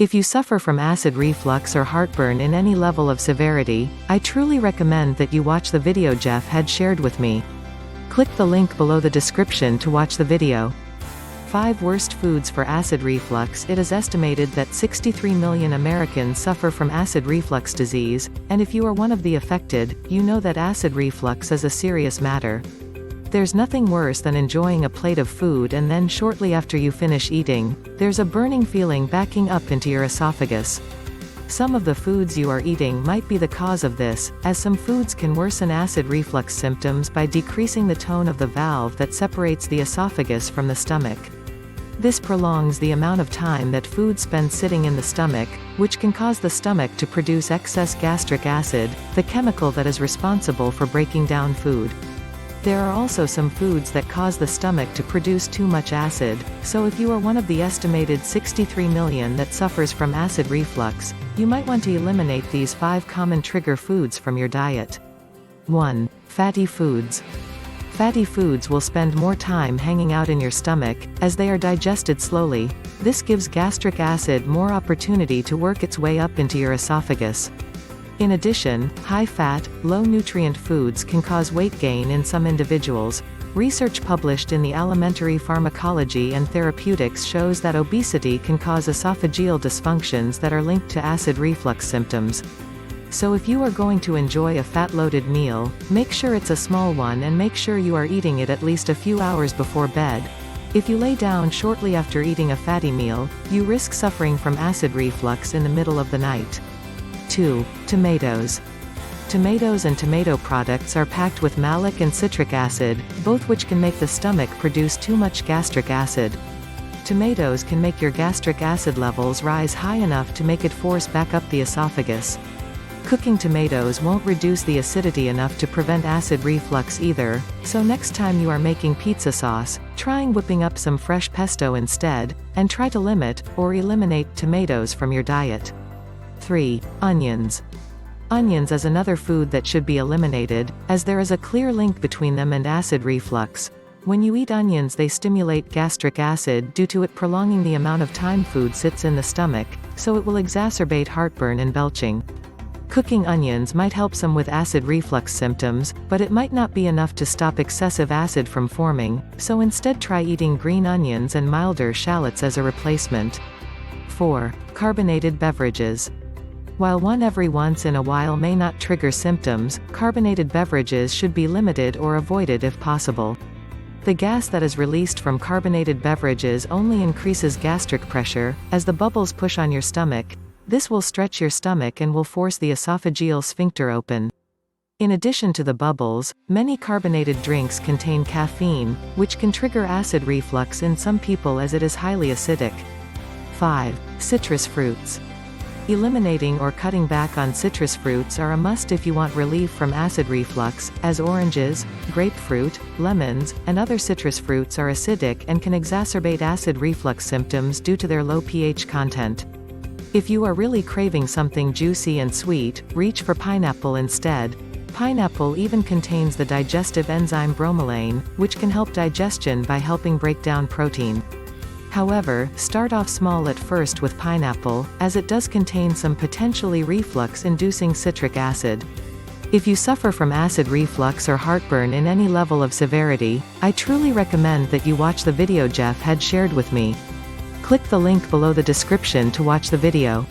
If you suffer from acid reflux or heartburn in any level of severity, I truly recommend that you watch the video Jeff had shared with me. Click the link below the description to watch the video. 5 Worst Foods for Acid Reflux. It is estimated that 63 million Americans suffer from acid reflux disease, and if you are one of the affected, you know that acid reflux is a serious matter. There's nothing worse than enjoying a plate of food and then shortly after you finish eating, there's a burning feeling backing up into your esophagus. Some of the foods you are eating might be the cause of this, as some foods can worsen acid reflux symptoms by decreasing the tone of the valve that separates the esophagus from the stomach. This prolongs the amount of time that food spends sitting in the stomach, which can cause the stomach to produce excess gastric acid, the chemical that is responsible for breaking down food. There are also some foods that cause the stomach to produce too much acid, so if you are one of the estimated 63 million that suffers from acid reflux, you might want to eliminate these 5 common trigger foods from your diet. 1. Fatty foods. Fatty foods will spend more time hanging out in your stomach, as they are digested slowly. This gives gastric acid more opportunity to work its way up into your esophagus. In addition, high-fat, low-nutrient foods can cause weight gain in some individuals. Research published in the Alimentary Pharmacology and Therapeutics shows that obesity can cause esophageal dysfunctions that are linked to acid reflux symptoms. So if you are going to enjoy a fat-loaded meal, make sure it's a small one and make sure you are eating it at least a few hours before bed. If you lay down shortly after eating a fatty meal, you risk suffering from acid reflux in the middle of the night. 2. Tomatoes. Tomatoes and tomato products are packed with malic and citric acid, both which can make the stomach produce too much gastric acid. Tomatoes can make your gastric acid levels rise high enough to make it force back up the esophagus. Cooking tomatoes won't reduce the acidity enough to prevent acid reflux either, so next time you are making pizza sauce, try whipping up some fresh pesto instead, and try to limit, or eliminate, tomatoes from your diet. 3. Onions. Onions is another food that should be eliminated, as there is a clear link between them and acid reflux. When you eat onions, they stimulate gastric acid due to it prolonging the amount of time food sits in the stomach, so it will exacerbate heartburn and belching. Cooking onions might help some with acid reflux symptoms, but it might not be enough to stop excessive acid from forming, so instead try eating green onions and milder shallots as a replacement. 4. Carbonated beverages. While one every once in a while may not trigger symptoms, carbonated beverages should be limited or avoided if possible. The gas that is released from carbonated beverages only increases gastric pressure, as the bubbles push on your stomach. This will stretch your stomach and will force the esophageal sphincter open. In addition to the bubbles, many carbonated drinks contain caffeine, which can trigger acid reflux in some people as it is highly acidic. 5. Citrus fruits. Eliminating or cutting back on citrus fruits are a must if you want relief from acid reflux, as oranges, grapefruit, lemons, and other citrus fruits are acidic and can exacerbate acid reflux symptoms due to their low pH content. If you are really craving something juicy and sweet, reach for pineapple instead. Pineapple even contains the digestive enzyme bromelain, which can help digestion by helping break down protein. However, start off small at first with pineapple, as it does contain some potentially reflux-inducing citric acid. If you suffer from acid reflux or heartburn in any level of severity, I truly recommend that you watch the video Jeff had shared with me. Click the link below the description to watch the video.